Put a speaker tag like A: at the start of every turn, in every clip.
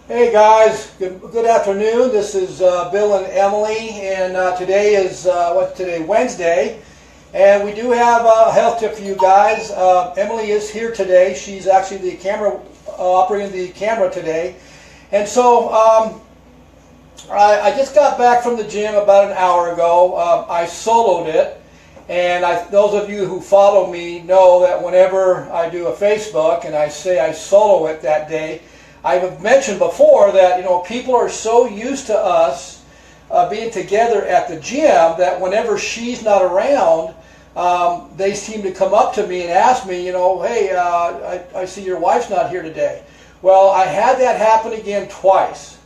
A: Hey guys, good afternoon. This is Bill and Emily, and today is Wednesday, and we do have a health tip for you guys. Emily is here today. She's actually the camera operating the camera today, and so I just got back from the gym about an hour ago. I soloed it, and those of you who follow me know that whenever I do a Facebook and I say I solo it that day, I've mentioned before that people are so used to us being together at the gym that whenever she's not around, they seem to come up to me and ask me, hey, I see your wife's not here today. Well, I had that happen again twice,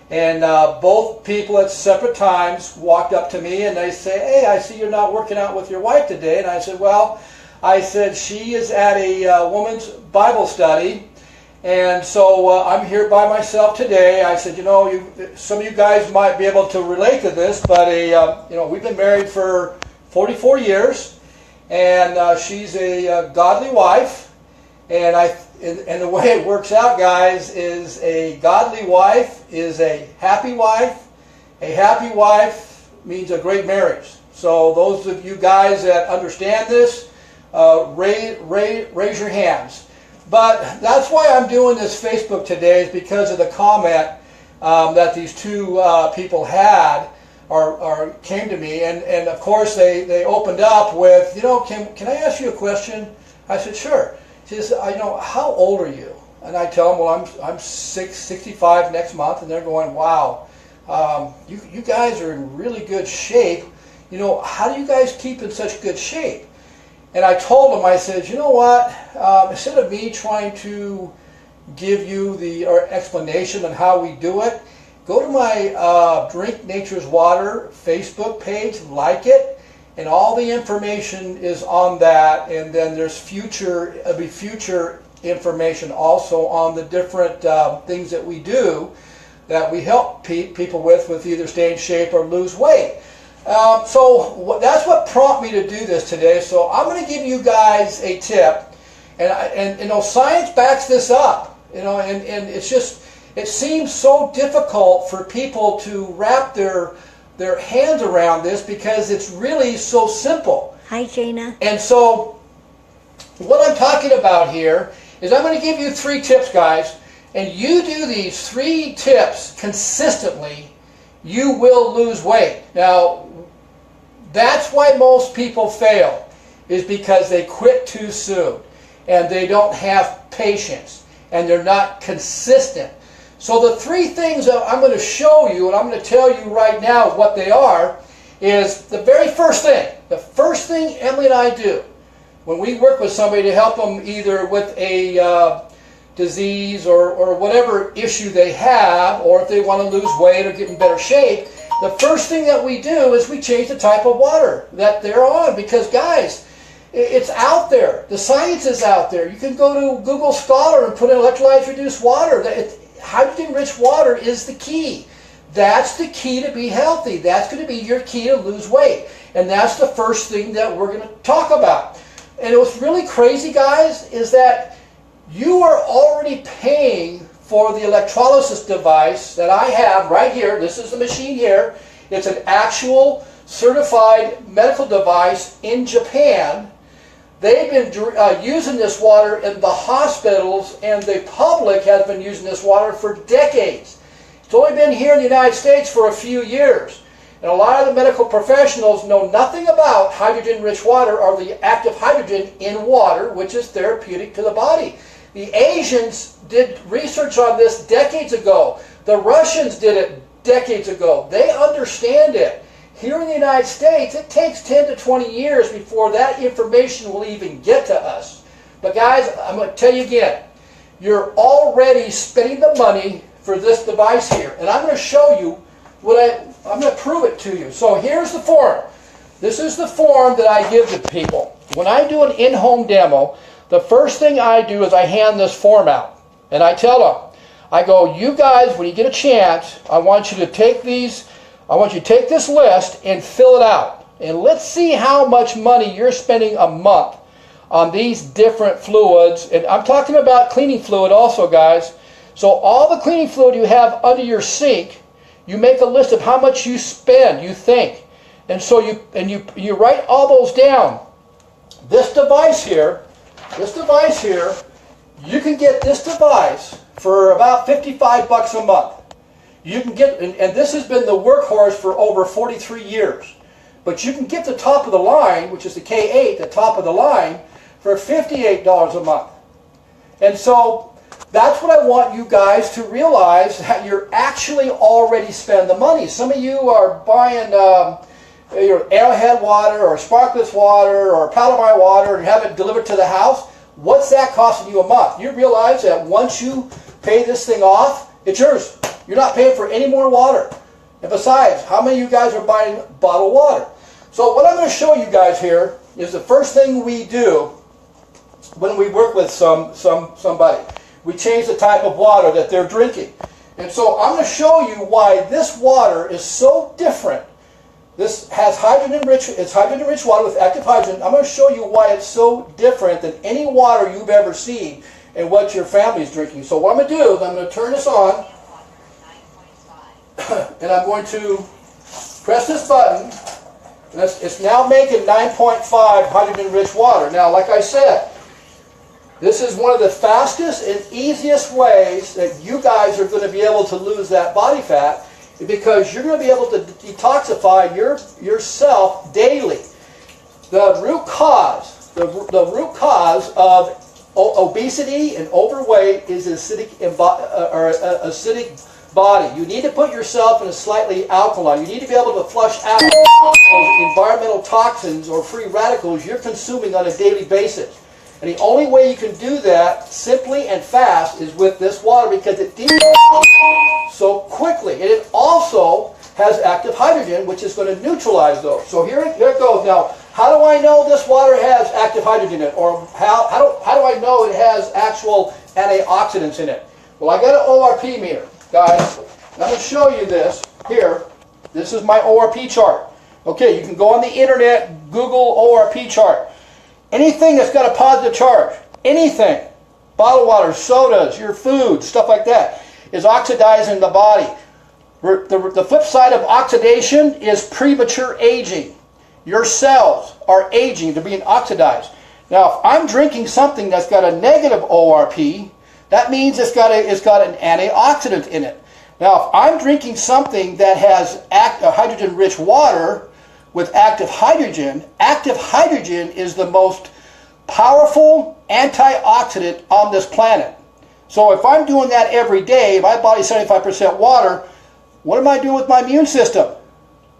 A: and both people at separate times walked up to me and they say, hey, I see you're not working out with your wife today. And I said, well, she is at a women's Bible study. And so I'm here by myself today. I said, some of you guys might be able to relate to this, but we've been married for 44 years, and she's a godly wife. And the way it works out, guys, is a godly wife is a happy wife. A happy wife means a great marriage. So those of you guys that understand this, raise your hands. But that's why I'm doing this Facebook today, is because of the comment that these two people had or came to me, and of course they opened up with, can I ask you a question? I said, sure. She says, how old are you? And I tell them, well, I'm 65 next month, and they're going, wow, you guys are in really good shape. How do you guys keep in such good shape? And I told them, I said, you know what, instead of me trying to give you the explanation on how we do it, go to my Drink Nature's Water Facebook page, like it, and all the information is on that, and then there's future information also on the different things that we do that we help people with either stay in shape or lose weight. So that's what prompted me to do this today. So I'm going to give you guys a tip, and science backs this up. And it's just, it seems so difficult for people to wrap their hands around this because it's really so simple.
B: Hi, Jana.
A: And so what I'm talking about here is I'm going to give you 3 tips, guys, and you do these 3 tips consistently, you will lose weight. Now, that's why most people fail, is because they quit too soon, and they don't have patience, and they're not consistent. So the 3 things that I'm going to show you, and I'm going to tell you right now what they are, is the very first thing. The first thing Emily and I do when we work with somebody to help them either with a disease or whatever issue they have, or if they want to lose weight or get in better shape, the first thing that we do is we change the type of water that they're on. Because guys, it's out there. The science is out there. You can go to Google Scholar and put in electrolytes reduced water. Hydrogen-rich water is the key. That's the key to be healthy. That's going to be your key to lose weight. And that's the first thing that we're going to talk about. And what's really crazy, guys, is that you are already paying for the electrolysis device that I have right here. This is the machine here. It's an actual certified medical device in Japan. They've been using this water in the hospitals, and the public has been using this water for decades. It's only been here in the United States for a few years. And a lot of the medical professionals know nothing about hydrogen-rich water or the active hydrogen in water, which is therapeutic to the body. The Asians did research on this decades ago. The Russians did it decades ago. They understand it. Here in the United States, it takes 10 to 20 years before that information will even get to us. But guys, I'm going to tell you again, you're already spending the money for this device here. And I'm going to show you I'm going to prove it to you. So here's the form. This is the form that I give to people. When I do an in-home demo, the first thing I do is I hand this form out. And I tell them, I go, you guys, when you get a chance, I want you to take this list and fill it out. And let's see how much money you're spending a month on these different fluids. And I'm talking about cleaning fluid also, guys. So all the cleaning fluid you have under your sink, you make a list of how much you spend, you think. And so you write all those down. This device here, you can get this device for about 55 bucks a month. You can get, and this has been the workhorse for over 43 years. But you can get the top of the line, which is the K8, the top of the line, for $58 a month. And so that's what I want you guys to realize, that you're actually already spending the money. Some of you are buying your Arrowhead water or Sparklets water or Palomar water and have it delivered to the house. What's that costing you a month? You realize that once you pay this thing off, it's yours. You're not paying for any more water. And besides, how many of you guys are buying bottled water? So what I'm going to show you guys here is the first thing we do when we work with somebody. We change the type of water that they're drinking. And so I'm going to show you why this water is so different. This has it's hydrogen-rich water with active hydrogen. I'm going to show you why it's so different than any water you've ever seen and what your family's drinking. So what I'm going to do is I'm going to turn this on, and I'm going to press this button. And it's now making 9.5 hydrogen-rich water. Now, like I said, this is one of the fastest and easiest ways that you guys are going to be able to lose that body fat, because you're going to be able to detoxify yourself daily. The root cause of obesity and overweight is acidic body. You need to put yourself in a slightly alkaline. You need to be able to flush out those environmental toxins or free radicals you're consuming on a daily basis. And the only way you can do that simply and fast is with this water, because it detoxes so quickly. And it also has active hydrogen, which is going to neutralize those. So here it goes. Now, how do I know this water has active hydrogen in it? Or how do I know it has actual antioxidants in it? Well, I got an ORP meter, guys. I'm going to show you this here. This is my ORP chart. Okay, you can go on the internet, Google ORP chart. Anything that's got a positive charge, anything, bottled water, sodas, your food, stuff like that, is oxidizing the body. The flip side of oxidation is premature aging. Your cells are aging, they're being oxidized. Now, if I'm drinking something that's got a negative ORP, that means it's got an antioxidant in it. Now, if I'm drinking something that has hydrogen-rich water with active hydrogen is the most powerful antioxidant on this planet. So if I'm doing that every day, my body's 75% water, what am I doing with my immune system?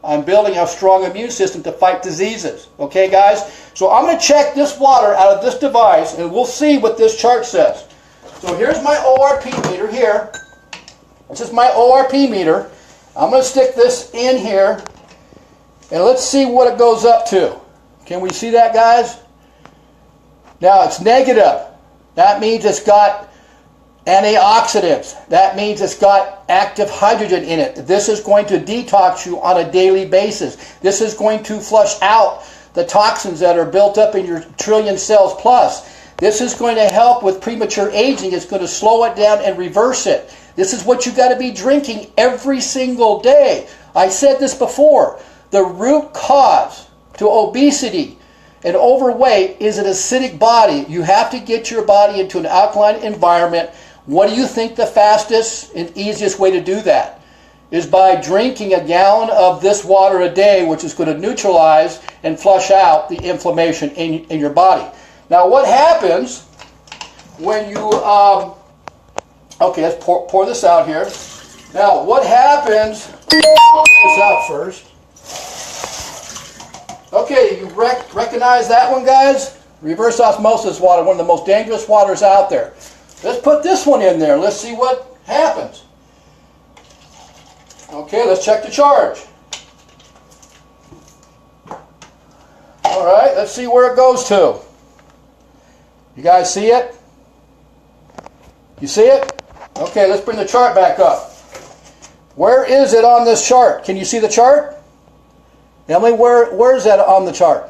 A: I'm building a strong immune system to fight diseases. Okay, guys? So I'm going to check this water out of this device, and we'll see what this chart says. So here's my ORP meter here. This is my ORP meter. I'm going to stick this in here, and let's see what it goes up to. Can we see that, guys? Now it's negative. That means it's got antioxidants. That means it's got active hydrogen in it. This is going to detox you on a daily basis. This is going to flush out the toxins that are built up in your trillion cells plus. This is going to help with premature aging. It's going to slow it down and reverse it. This is what you got to be drinking every single day. I said this before. The root cause to obesity and overweight is an acidic body. You have to get your body into an alkaline environment. What do you think the fastest and easiest way to do that is? By drinking a gallon of this water a day, which is going to neutralize and flush out the inflammation in your body. Now, what happens when you, okay, let's pour this out here. Now, what happens, pour this out first. Okay, you recognize that one, guys? Reverse osmosis water, one of the most dangerous waters out there. Let's put this one in there. Let's see what happens. Okay, let's check the charge. All right, let's see where it goes to. You guys see it? You see it? Okay, let's bring the chart back up. Where is it on this chart? Can you see the chart? Emily, where is that on the chart?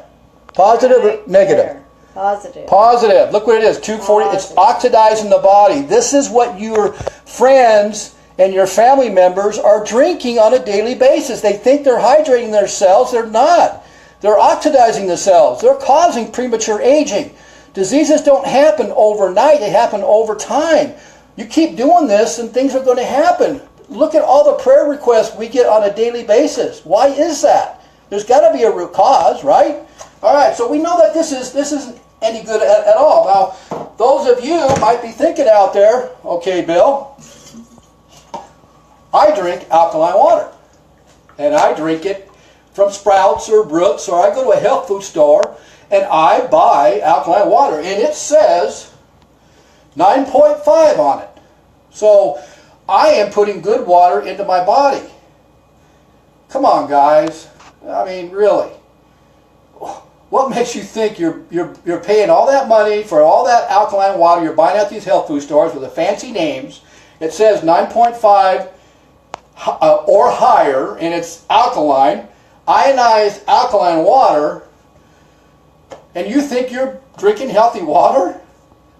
A: Positive or negative?
B: Positive.
A: Positive. Look what it is. 240. It's oxidizing the body. This is what your friends and your family members are drinking on a daily basis. They think they're hydrating their cells. They're not. They're oxidizing the cells. They're causing premature aging. Diseases don't happen overnight. They happen over time. You keep doing this and things are going to happen. Look at all the prayer requests we get on a daily basis. Why is that? There's got to be a root cause, right? All right, so we know that this isn't any good at all. Now, those of you might be thinking out there, okay, Bill, I drink alkaline water. And I drink it from Sprouts or Brooks, or I go to a health food store and I buy alkaline water. And it says 9.5 on it. So I am putting good water into my body. Come on, guys. I mean, really. What makes you think you're paying all that money for all that alkaline water you're buying at these health food stores with the fancy names? It says 9.5 or higher, and it's alkaline, ionized alkaline water, and you think you're drinking healthy water?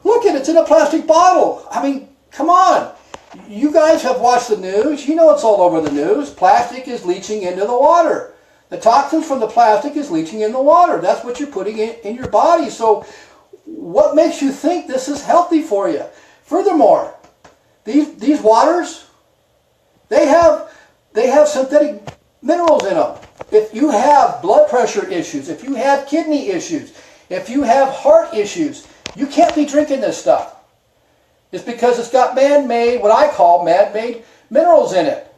A: Look at it, it's in a plastic bottle. I mean, come on. You guys have watched the news. You know it's all over the news. Plastic is leaching into the water. The toxins from the plastic is leaching in the water. That's what you're putting in your body. So what makes you think this is healthy for you? Furthermore, these waters, they have synthetic minerals in them. If you have blood pressure issues, if you have kidney issues, if you have heart issues, you can't be drinking this stuff. It's because it's got man-made, what I call man-made minerals in it.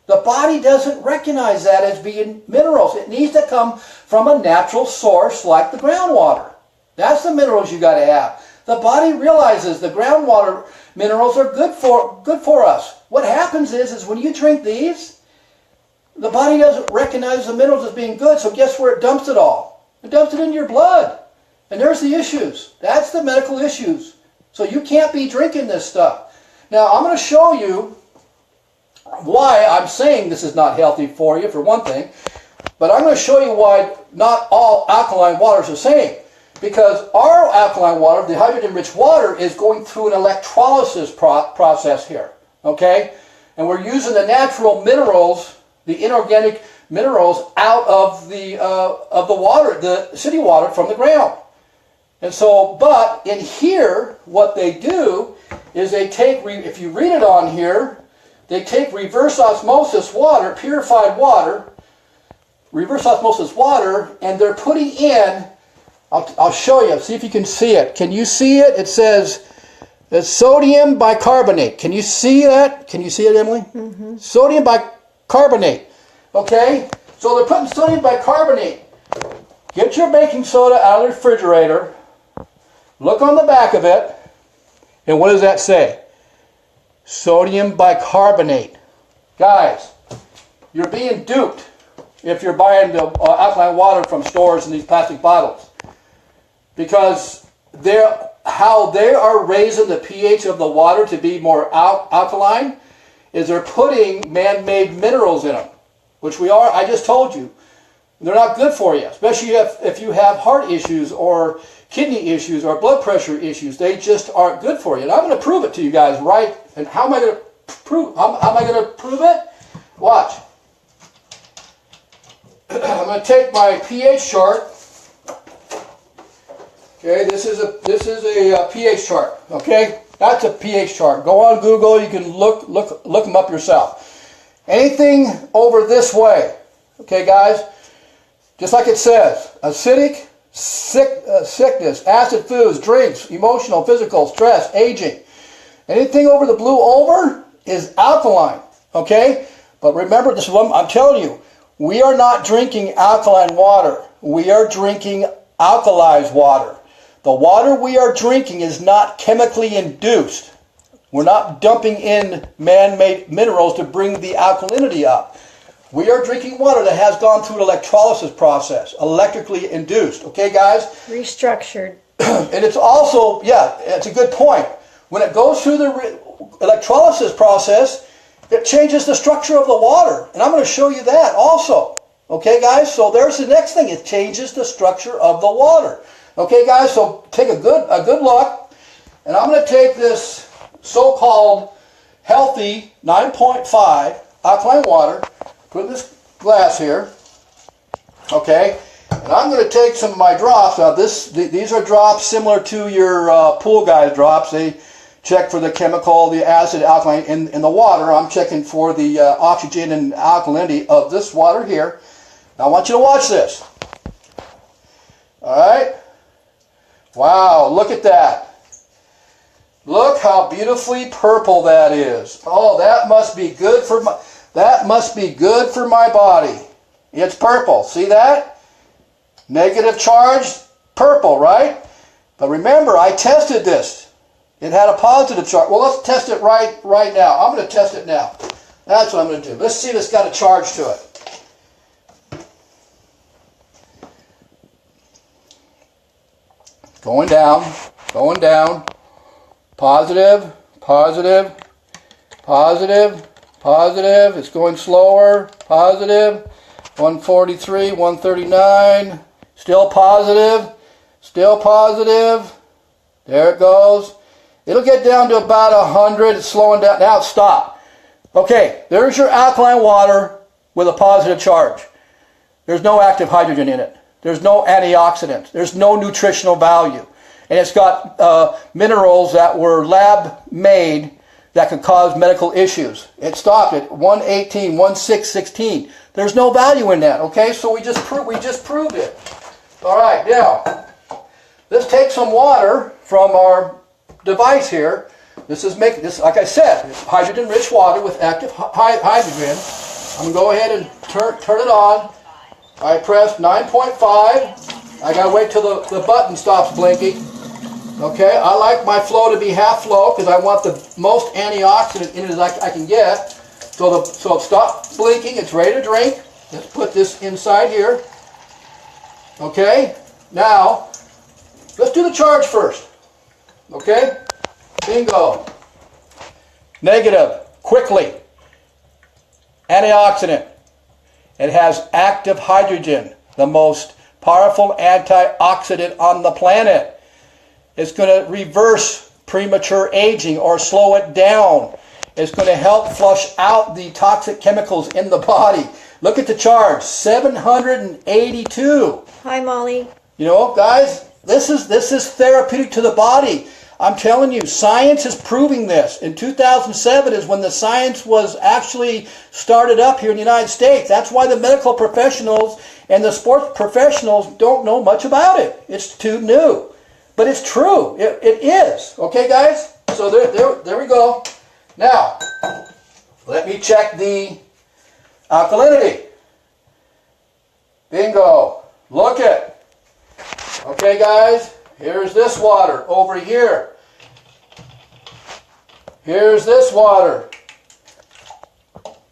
A: The body doesn't recognize that as being minerals. It needs to come from a natural source like the groundwater. That's the minerals you got to have. The body realizes the groundwater minerals are good for us. What happens is when you drink these, the body doesn't recognize the minerals as being good, so guess where it dumps it all? It dumps it in your blood. And there's the issues. That's the medical issues. So you can't be drinking this stuff. Now, I'm going to show you why I'm saying this is not healthy for you, for one thing. But I'm going to show you why not all alkaline water is the same. Because our alkaline water, the hydrogen-rich water, is going through an electrolysis process here. Okay? And we're using the natural minerals, the inorganic minerals, out of the water, the city water from the ground. And so, but in here, what they do is they take, if you read it on here, they take reverse osmosis water, purified water, reverse osmosis water, and they're putting in, I'll show you, see if you can see it. Can you see it? It says sodium bicarbonate. Can you see that? Can you see it, Emily? Mm-hmm. Sodium bicarbonate. Okay? So they're putting sodium bicarbonate. Get your baking soda out of the refrigerator. Look on the back of it. And what does that say? Sodium bicarbonate. Guys, you're being duped if you're buying the alkaline water from stores in these plastic bottles. Because how they are raising the pH of the water to be more alkaline is they're putting man-made minerals in them, which I just told you. They're not good for you, especially if you have heart issues or kidney issues or blood pressure issues. They just aren't good for you. And I'm going to prove it to you guys, right? And how am I going to prove? How am I going to prove it? Watch. I'm going to take my pH chart. Okay, this is a pH chart. Okay, that's a pH chart. Go on Google. You can look them up yourself. Anything over this way. Okay, guys. Just like it says, acidic, sickness, acid foods, drinks, emotional, physical, stress, aging. Anything over the blue over is alkaline, okay? But remember, this is what I'm telling you. We are not drinking alkaline water. We are drinking alkalized water. The water we are drinking is not chemically induced. We're not dumping in man-made minerals to bring the alkalinity up. We are drinking water that has gone through an electrolysis process, electrically induced. Okay, guys?
B: Restructured.
A: And it's also, yeah, it's a good point. When it goes through the electrolysis process, it changes the structure of the water. And I'm going to show you that also. Okay, guys? So there's the next thing. It changes the structure of the water. Okay, guys, so take a good look, and I'm going to take this so-called healthy 9.5 alkaline water, put it in this glass here, okay, and I'm going to take some of my drops. Now, these are drops similar to your pool guys drops. They check for the chemical, the acid, alkaline in the water. I'm checking for the oxygen and alkalinity of this water here. Now, I want you to watch this. All right. Wow, look at that. Look how beautifully purple that is. Oh, that must be good for my body. It's purple. See that? Negative charge, purple, right? But remember, I tested this. It had a positive charge. Well, let's test it right now. I'm going to test it now. That's what I'm going to do. Let's see if it's got a charge to it. Going down, going down. Positive, positive, positive, positive. It's going slower. Positive. 143, 139. Still positive. Still positive. There it goes. It'll get down to about 100. It's slowing down. Now stop. Okay, there's your alkaline water with a positive charge. There's no active hydrogen in it. There's no antioxidants. There's no nutritional value. And it's got minerals that were lab made that could cause medical issues. It stopped at 118, 1616. There's no value in that, okay? So we just proved it. All right, now, let's take some water from our device here. This, like I said, it's hydrogen-rich water with active hydrogen. I'm going to go ahead and turn it on. I pressed 9.5. I got to wait till the button stops blinking. Okay, I like my flow to be half flow because I want the most antioxidant in it as I can get. So it stopped blinking. It's ready to drink. Let's put this inside here. Okay, now let's do the charge first. Okay, bingo. Negative, quickly. Antioxidant. It has active hydrogen, the most powerful antioxidant on the planet. It's going to reverse premature aging or slow it down. It's going to help flush out the toxic chemicals in the body. Look at the charge, 782.
B: Hi, Molly.
A: You know, guys, this is therapeutic to the body. I'm telling you, science is proving this. In 2007 is when the science was actually started up here in the United States. That's why the medical professionals and the sports professionals don't know much about it. It's too new. But it's true. It is. Okay, guys? So there we go. Now, let me check the alkalinity. Bingo. Look it. Okay, guys? Here's this water over here. Here's this water.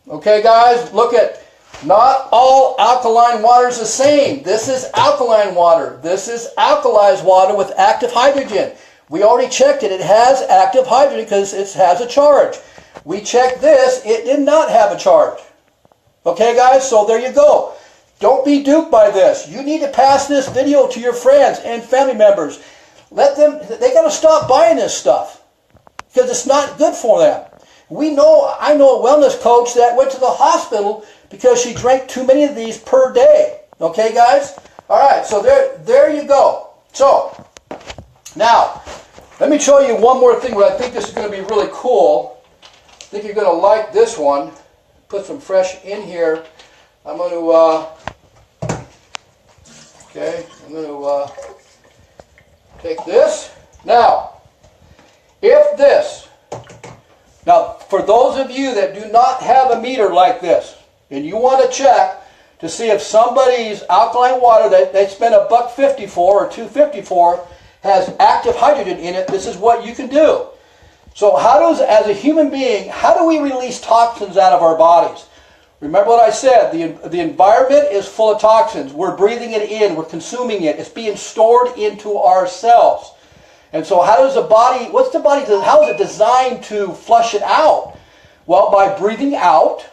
A: Okay, guys? Look at. Not all alkaline water is the same. This is alkaline water. This is alkalized water with active hydrogen. We already checked it. It has active hydrogen because it has a charge. We checked this. It did not have a charge. Okay, guys? So there you go. Don't be duped by this. You need to pass this video to your friends and family members. They got to stop buying this stuff because it's not good for them. I know a wellness coach that went to the hospital because she drank too many of these per day. Okay, guys? All right, so there you go. So, now, let me show you one more thing where I think this is going to be really cool. I think you're going to like this one. Put some fresh in here. I'm going to, take this. Now, for those of you that do not have a meter like this, and you want to check to see if somebody's alkaline water that they spent $1.50 for or $2.50 for has active hydrogen in it, this is what you can do. So as a human being, how do we release toxins out of our bodies? Remember what I said, the environment is full of toxins. We're breathing it in, we're consuming it. It's being stored into our cells. And so how is it designed to flush it out? Well, by breathing out,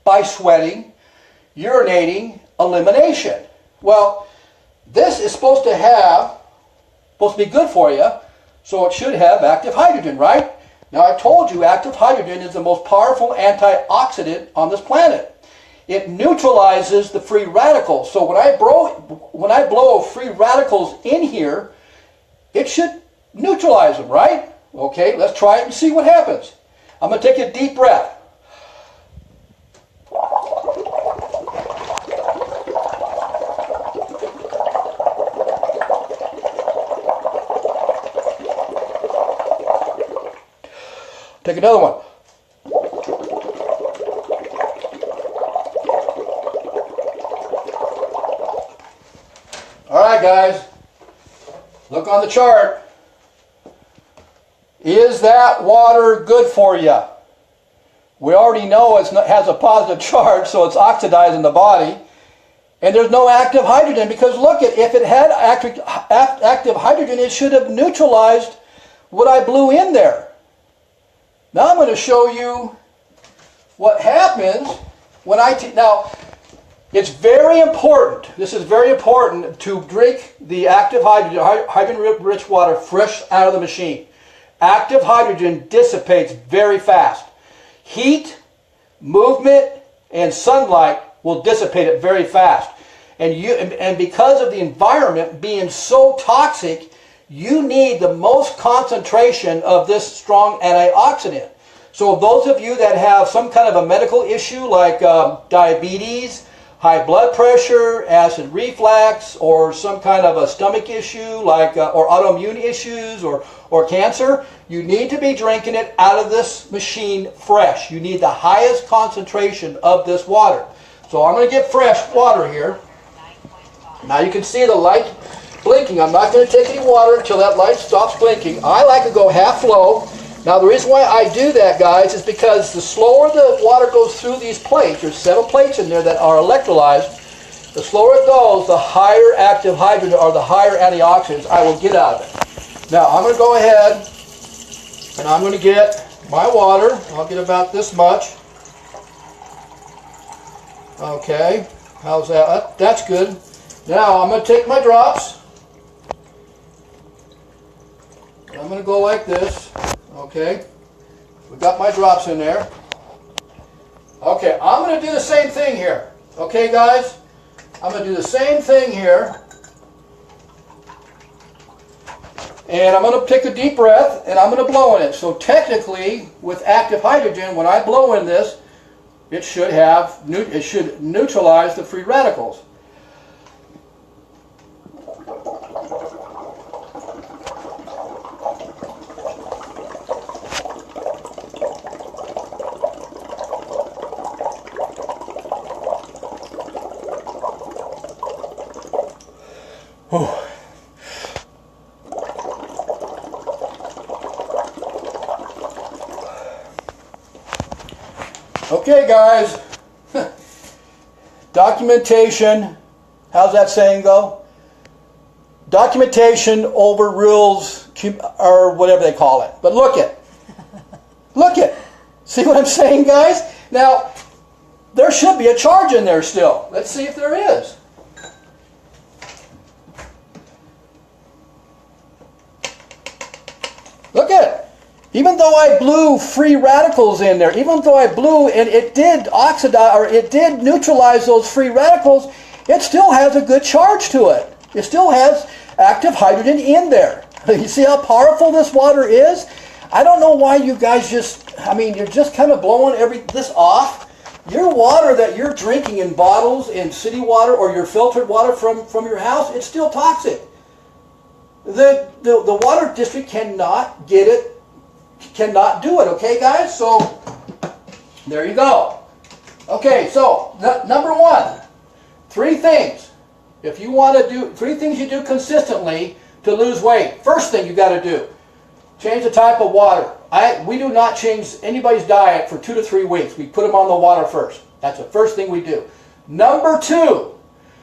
A: by sweating, urinating, elimination. Well, this is supposed to have supposed to be good for you, so it should have active hydrogen, right? Now I told you active hydrogen is the most powerful antioxidant on this planet. It neutralizes the free radicals. So when I blow free radicals in here, it should neutralize them, right? Okay, let's try it and see what happens. I'm going to take a deep breath. Take another one. All right, guys, look on the chart. Is that water good for you? We already know it has a positive charge, so it's oxidizing the body. And there's no active hydrogen because look, if it had active hydrogen, it should have neutralized what I blew in there. Now I'm going to show you what happens when now, it's very important, this is very important to drink the active hydrogen-rich water fresh out of the machine. Active hydrogen dissipates very fast. Heat, movement, and sunlight will dissipate it very fast. And because of the environment being so toxic, you need the most concentration of this strong antioxidant. So those of you that have some kind of a medical issue like diabetes, high blood pressure, acid reflux, or some kind of a stomach issue like or autoimmune issues or cancer, you need to be drinking it out of this machine fresh. You need the highest concentration of this water. So I'm going to get fresh water here. Now you can see the light blinking. I'm not going to take any water until that light stops blinking. I like to go half flow. Now the reason why I do that, guys, is because the slower the water goes through these plates, there's 7 plates in there that are electrolyzed, the slower it goes, the higher active hydrogen or the higher antioxidants I will get out of it. Now I'm going to go ahead and I'm going to get my water. I'll get about this much. Okay, how's that? That's good. Now I'm going to take my drops. I'm going to go like this. Okay, we've got my drops in there. Okay, I'm going to do the same thing here. Okay, guys? I'm going to do the same thing here. And I'm going to take a deep breath and I'm going to blow in it. So technically, with active hydrogen, when I blow in this, it should neutralize the free radicals. Okay, guys, documentation, how's that saying go? Documentation overrules, or whatever they call it. But look it. Look it. See what I'm saying, guys? Now, there should be a charge in there still. Let's see if there is. Look at it. Even though I blew free radicals in there, even though I blew and it did oxidize or it did neutralize those free radicals, it still has a good charge to it. It still has active hydrogen in there. You see how powerful this water is? I don't know why you guys you're just kind of blowing this off. Your water that you're drinking in bottles, in city water, or your filtered water from your house, it's still toxic. The water district cannot get it. Cannot do it, okay, guys? So, there you go. Okay, so, number 1, 3 things. If you want to do 3 things you do consistently to lose weight. First thing you got to do, change the type of water. We do not change anybody's diet for 2 to 3 weeks. We put them on the water first. That's the first thing we do. Number 2,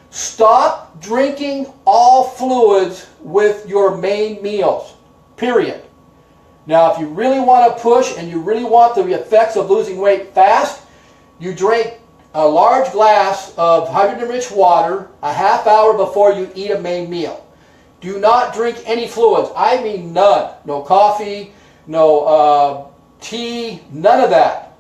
A: stop drinking all fluids with your main meals, period. Now, if you really want to push and you really want the effects of losing weight fast, you drink a large glass of hydrogen-rich water a half hour before you eat a main meal. Do not drink any fluids. I mean none. No coffee, no tea, none of that.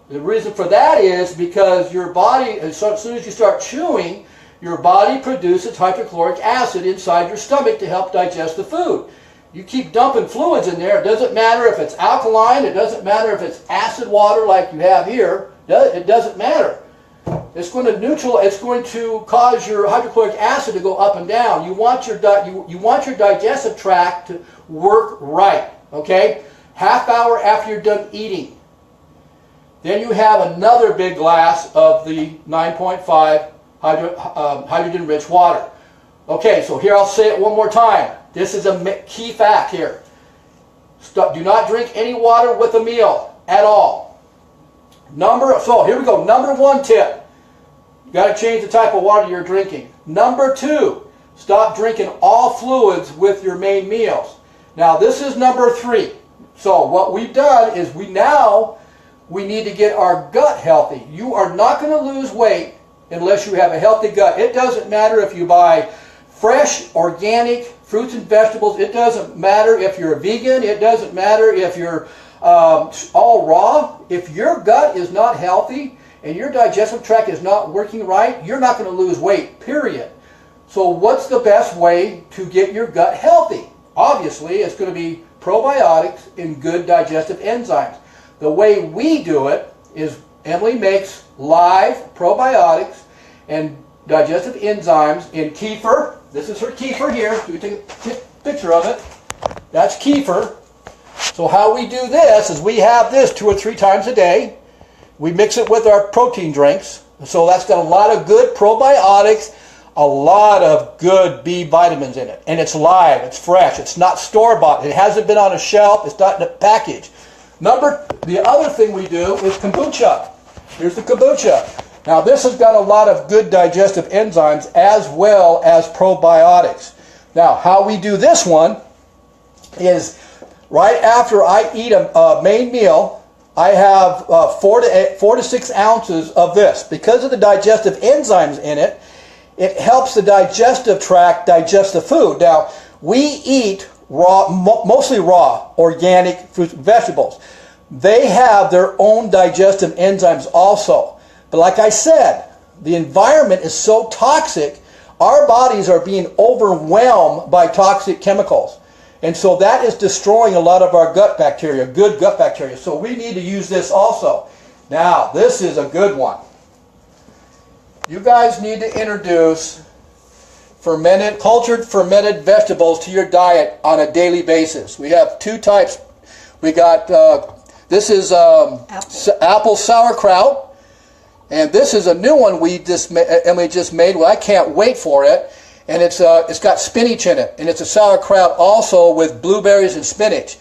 A: The reason for that is because your body, as soon as you start chewing, your body produces hydrochloric acid inside your stomach to help digest the food. You keep dumping fluids in there, it doesn't matter if it's alkaline, it doesn't matter if it's acid water like you have here, it doesn't matter. It's going to cause your hydrochloric acid to go up and down. You want your digestive tract to work right, okay? Half hour after you're done eating. Then you have another big glass of the 9.5 hydrogen-rich water. Okay, so here I'll say it one more time. This is a key fact here. Do not drink any water with a meal at all. So here we go. Number 1 tip. You got to change the type of water you're drinking. Number 2, stop drinking all fluids with your main meals. Now this is number 3. So what we've done is we need to get our gut healthy. You are not going to lose weight unless you have a healthy gut. It doesn't matter if you buy fresh, organic fruits and vegetables. It doesn't matter if you're a vegan. It doesn't matter if you're all raw. If your gut is not healthy and your digestive tract is not working right, you're not going to lose weight, period. So what's the best way to get your gut healthy? Obviously, it's going to be probiotics and good digestive enzymes. The way we do it is Emily makes live probiotics and digestive enzymes in kefir. This is her kefir here. You can take a picture of it. That's kefir. So how we do this is we have this 2 or 3 times a day. We mix it with our protein drinks. So that's got a lot of good probiotics, a lot of good B vitamins in it. And it's live, it's fresh, it's not store-bought. It hasn't been on a shelf, it's not in a package. The other thing we do is kombucha. Here's the kombucha. Now this has got a lot of good digestive enzymes as well as probiotics. Now how we do this one is right after I eat a main meal, I have 4 to 6 ounces of this. Because of the digestive enzymes in it, it helps the digestive tract digest the food. Now we eat raw, mostly raw, organic fruits and vegetables. They have their own digestive enzymes also. But like I said, the environment is so toxic, our bodies are being overwhelmed by toxic chemicals. And so that is destroying a lot of our gut bacteria, good gut bacteria. So we need to use this also. Now, this is a good one. You guys need to introduce cultured fermented vegetables to your diet on a daily basis. We have 2 types. We got, this is apple sauerkraut. And this is a new one Emily just made. Well, I can't wait for it. And it's got spinach in it. And it's a sauerkraut also with blueberries and spinach.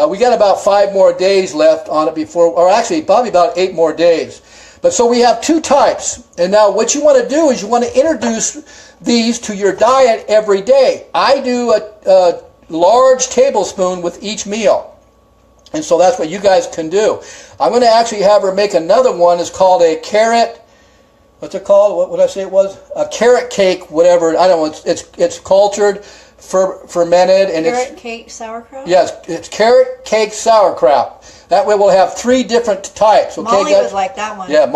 A: We got about 5 more days left on it or actually probably about 8 more days. But so we have 2 types. And now what you want to do is you want to introduce these to your diet every day. I do a large tablespoon with each meal. And so that's what you guys can do. I'm going to actually have her make another one. It's called a carrot. What's it called? What did I say it was? A carrot cake, whatever. I don't know. It's cultured, fermented, and
B: carrot cake sauerkraut.
A: Yes, it's carrot cake sauerkraut. That way we'll have 3 different types. Okay,
B: Molly
A: guys?
B: would like that one.
A: Yeah,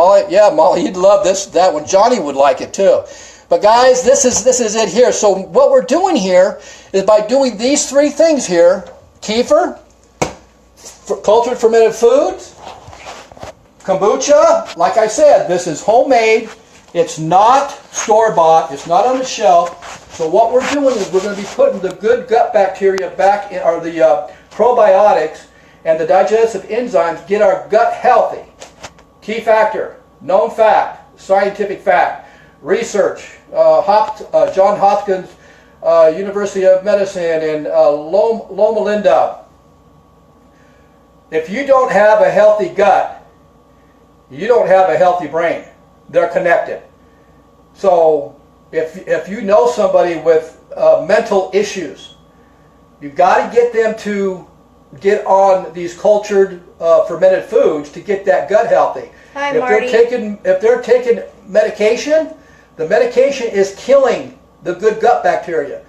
A: Molly, he'd love that one. Johnny would like it too. But guys, this is it here. So what we're doing here is by doing these 3 things here: kefir, cultured fermented foods, kombucha. Like I said, this is homemade. It's not store-bought. It's not on the shelf. So what we're doing is we're going to be putting the good gut bacteria back in, or the probiotics and the digestive enzymes, get our gut healthy. Key factor, known fact, scientific fact, research, Johns Hopkins University of Medicine in Loma Linda. If you don't have a healthy gut, you don't have a healthy brain. They're connected. So if you know somebody with mental issues, you've got to get them to get on these cultured fermented foods to get that gut healthy.
B: Hi,
A: Marty. If they're taking medication, the medication is killing the good gut bacteria.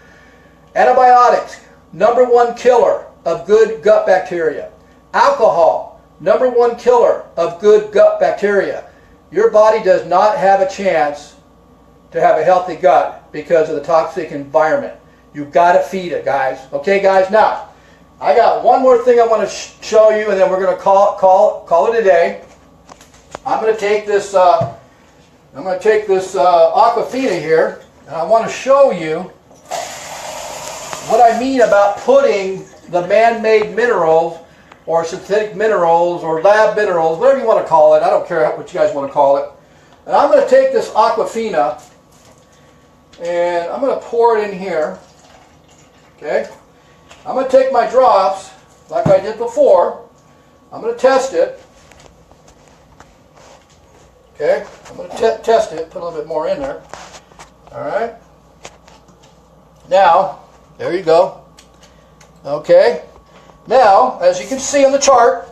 A: Antibiotics, #1 killer of good gut bacteria. Alcohol, #1 killer of good gut bacteria. Your body does not have a chance to have a healthy gut because of the toxic environment. You've got to feed it, guys. Okay, guys? Now, I got one more thing I want to show you, and then we're going to call it a day. I'm going to take this Aquafina here, and I want to show you what I mean about putting the man-made minerals or synthetic minerals or lab minerals, whatever you want to call it. I don't care what you guys want to call it. And I'm going to take this Aquafina and I'm going to pour it in here. Okay? I'm going to take my drops like I did before. I'm going to test it. Okay? I'm going to test it, put a little bit more in there. Alright? Now, there you go. Okay? Now, as you can see on the chart,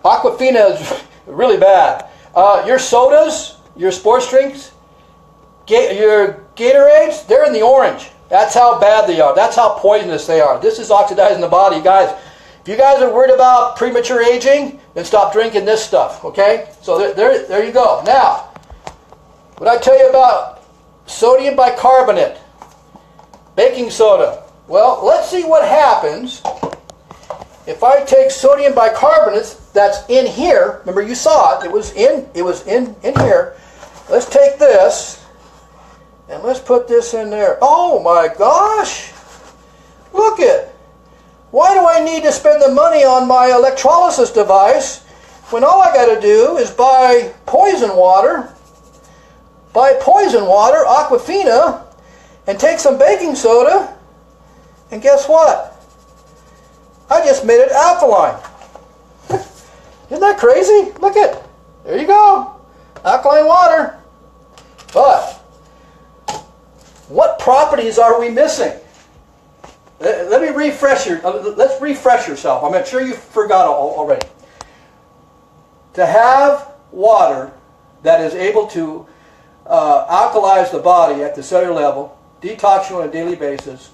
A: Aquafina is really bad. Your sodas, your sports drinks, your Gatorades, they're in the orange. That's how bad they are. That's how poisonous they are. This is oxidizing the body, guys. If you guys are worried about premature aging, then stop drinking this stuff, okay? So there you go. Now, what I tell you about sodium bicarbonate, baking soda. Well, let's see what happens if I take sodium bicarbonate that's in here. Remember, you saw it. It was in here. Let's take this and let's put this in there. Oh my gosh! Look it. Why do I need to spend the money on my electrolysis device when all I got to do is buy poison water, Aquafina, and take some baking soda, and guess what? I just made it alkaline. Isn't that crazy? Look it. There you go. Alkaline water. But what properties are we missing? Let me refresh you. Let's refresh yourself. I'm sure you forgot already. To have water that is able to alkalize the body at the cellular level, detox you on a daily basis,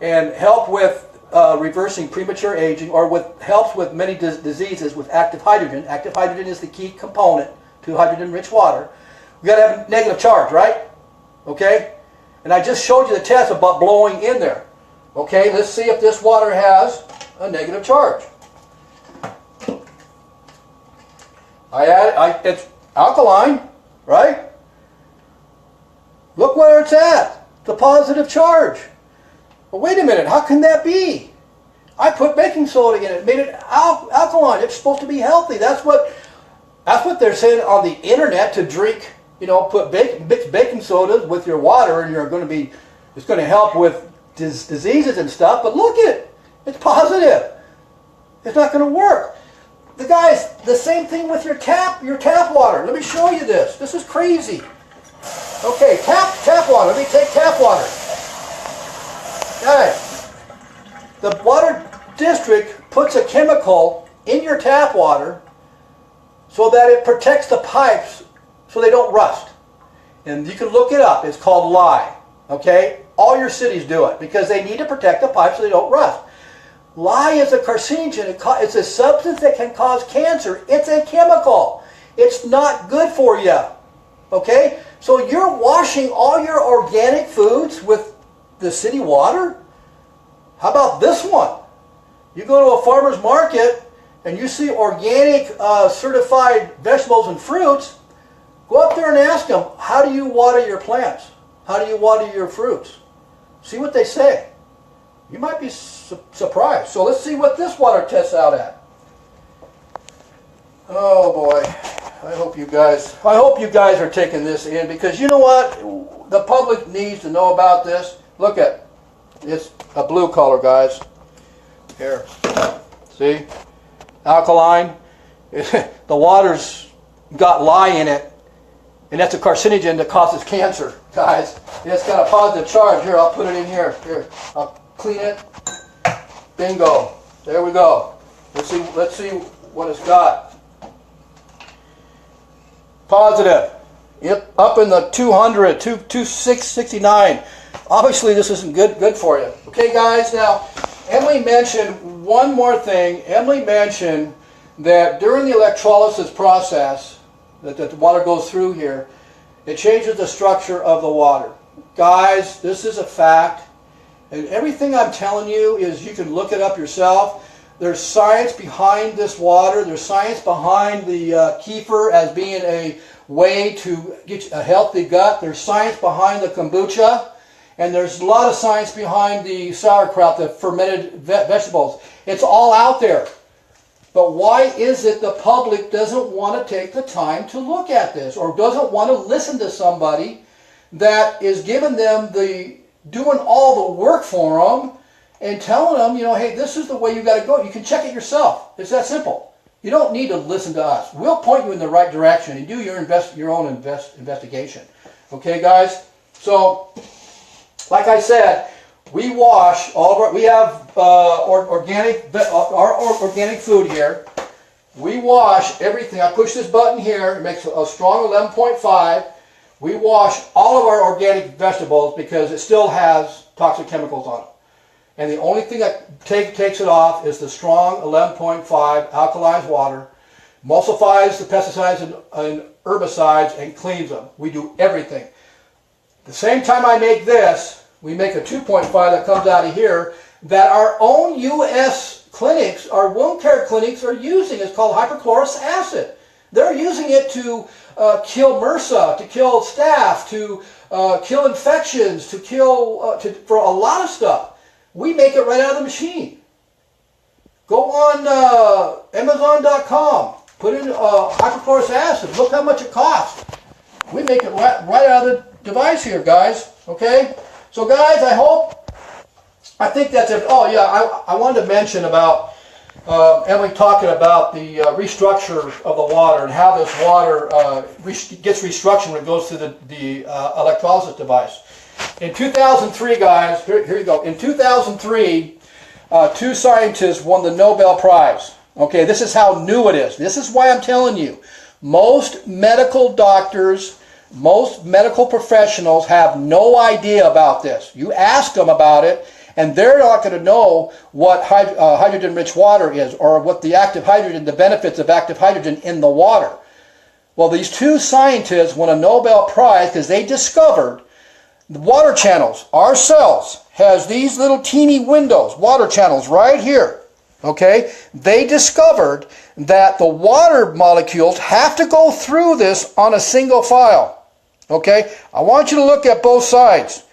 A: and help with reversing premature aging, or helps with many diseases with active hydrogen. Active hydrogen is the key component to hydrogen-rich water. We've got to have a negative charge, right? Okay? And I just showed you the test about blowing in there. Okay, let's see if this water has a negative charge. It's alkaline, right? Look where it's at, the positive charge. But wait a minute, how can that be? I put baking soda in it, made it alkaline. It's supposed to be healthy. That's what they're saying on the internet to drink. You know, mix baking soda with your water, and it's going to help with diseases and stuff. But look at it, it's positive. It's not going to work. The same thing with your tap water. Let me show you this. This is crazy. Okay, tap water. Let me take tap water. Guys, the water district puts a chemical in your tap water so that it protects the pipes so they don't rust. And you can look it up. It's called lye. Okay? All your cities do it because they need to protect the pipes so they don't rust. Lye is a carcinogen. It's a substance that can cause cancer. It's a chemical. It's not good for you. Okay? So you're washing all your organic foods with the city water? How about this one? You go to a farmer's market and you see organic certified vegetables and fruits. Go up there and ask them, how do you water your plants? How do you water your fruits? See what they say. You might be surprised. So let's see what this water tests out at. Oh boy. I hope you guys are taking this in, because you know what? The public needs to know about this. Look at it's a blue color, guys. Here. See? Alkaline. The water's got lye in it. And that's a carcinogen that causes cancer, guys. And it's got a positive charge. Here, I'll put it in here. Here, I'll clean it. Bingo. There we go. Let's see what it's got. Positive. Yep, up in the 269. obviously this isn't good for you. Okay, guys, now, Emily mentioned one more thing. Emily mentioned that during the electrolysis process that the water goes through here, it changes the structure of the water. Guys, this is a fact. And everything I'm telling you is, you can look it up yourself. There's science behind this water. There's science behind the kefir as being a way to get a healthy gut. There's science behind the kombucha. And there's a lot of science behind the sauerkraut, the fermented vegetables. It's all out there. But why is it the public doesn't want to take the time to look at this, or doesn't want to listen to somebody that is giving them doing all the work for them and telling them, hey, this is the way you got to go. You can check it yourself. It's that simple. You don't need to listen to us. We'll point you in the right direction and do your own investigation. Okay, guys? So, like I said, we wash all of our, we have our organic food here. We wash everything. I push this button here. It makes a strong 11.5. We wash all of our organic vegetables because it still has toxic chemicals on it. And the only thing that takes it off is the strong 11.5 alkalized water, emulsifies the pesticides and herbicides, and cleans them. We do everything. The same time I make this, we make a 2.5 that comes out of here that our own U.S. clinics, our wound care clinics, are using. It's called hypochlorous acid. They're using it to kill MRSA, to kill staph, to kill infections, to kill for a lot of stuff. We make it right out of the machine. Go on Amazon.com, put in hypochlorous acid. Look how much it costs. We make it right out of the device here, guys. Okay. So, guys, I think that's it. Oh yeah, I wanted to mention about Emily talking about the restructure of the water and how this water gets restructured when it goes through the electrolysis device. In 2003, guys, here you go. In 2003, two scientists won the Nobel Prize. Okay, this is how new it is. This is why I'm telling you. Most medical doctors, most medical professionals have no idea about this. You ask them about it, and they're not going to know what hydrogen-rich water is, or what the active hydrogen, the benefits of active hydrogen in the water. Well, these two scientists won a Nobel Prize because they discovered the water channels. Our cells has these little teeny windows, water channels right here. Okay? They discovered that the water molecules have to go through this on a single file. Okay? I want you to look at both sides.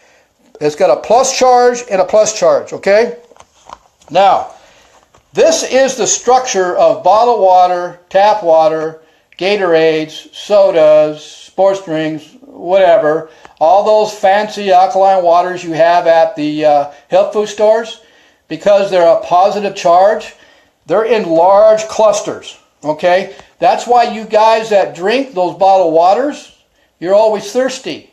A: It's got a plus charge and a plus charge, okay? Now, this is the structure of bottled water, tap water, Gatorades, sodas, sports drinks, whatever. All those fancy alkaline waters you have at the health food stores, because they're a positive charge, they're in large clusters, okay? That's why you guys that drink those bottled waters, you're always thirsty.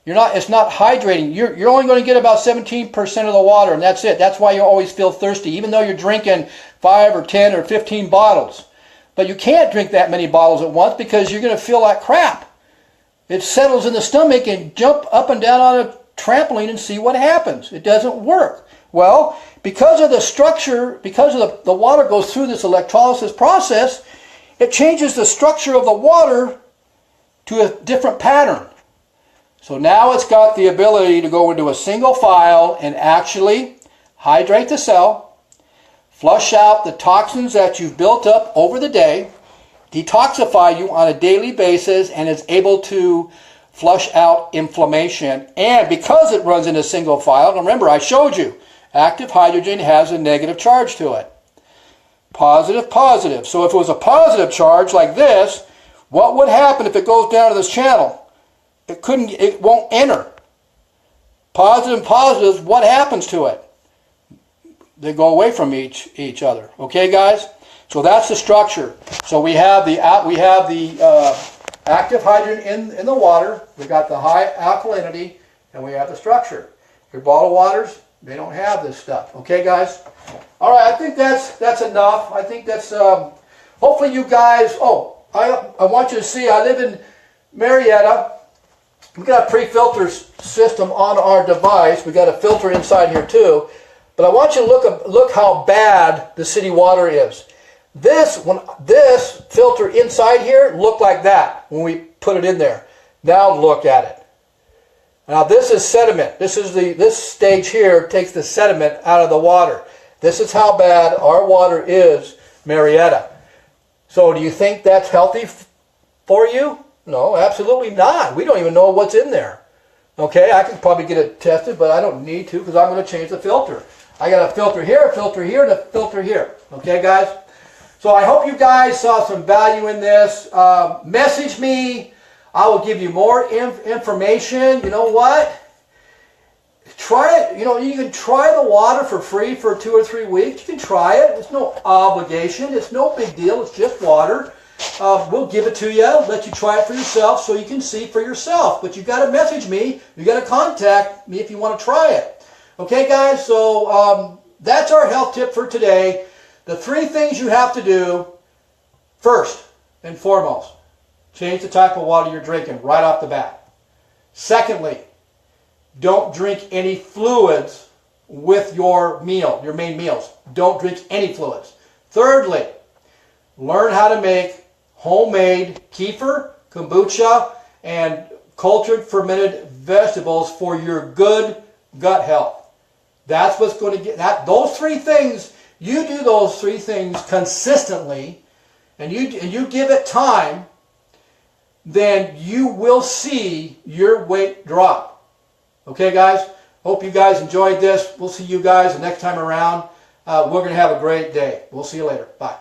A: It's not hydrating. You're only going to get about 17% of the water, and that's it. That's why you always feel thirsty, even though you're drinking 5 or 10 or 15 bottles. But you can't drink that many bottles at once because you're going to feel like crap. It settles in the stomach and jump up and down on a trampoline and see what happens. It doesn't work. Well, because of the structure, because of the water goes through this electrolysis process, it changes the structure of the water to a different pattern. So now it's got the ability to go into a single file and actually hydrate the cell, flush out the toxins that you've built up over the day, detoxify you on a daily basis, and is able to flush out inflammation. And because it runs in a single file, remember I showed you, active hydrogen has a negative charge to it. Positive, positive. So if it was a positive charge like this, what would happen if it goes down to this channel? It won't enter. Positive and positives, what happens to it? They go away from each other. Okay, guys? So that's the structure. So we have the active hydrogen in the water. We got the high alkalinity, and we have the structure. Your bottled waters, they don't have this stuff. Okay, guys? All right, I think that's enough. I think that's hopefully you guys. Oh, I want you to see. I live in Marietta. we got a pre-filter system on our device. We got a filter inside here too. But I want you to look how bad the city water is. This filter inside here looked like that when we put it in there. Now look at it. Now this is sediment. This stage here takes the sediment out of the water. This is how bad our water is, Marietta. So do you think that's healthy for you? No, absolutely not. We don't even know what's in there. Okay, I could probably get it tested, but I don't need to because I'm going to change the filter. I got a filter here, and a filter here. Okay, guys? So I hope you guys saw some value in this. Message me. I will give you more information. You know what? Try it. You know, you can try the water for free for 2 or 3 weeks. You can try it. It's no obligation. It's no big deal. It's just water. We'll give it to you. Let you try it for yourself so you can see for yourself. But you got to message me. You got to contact me if you want to try it. Okay, guys? So that's our health tip for today. The 3 things you have to do, first and foremost, change the type of water you're drinking right off the bat. Secondly, don't drink any fluids with your meal, your main meals. Don't drink any fluids. Thirdly, learn how to make homemade kefir, kombucha, and cultured fermented vegetables for your good gut health. That's what's going to get that. Those 3 things, you do those 3 things consistently, and you give it time, then you will see your weight drop. Okay, guys? Hope you guys enjoyed this. We'll see you guys the next time around. We're going to have a great day. We'll see you later. Bye.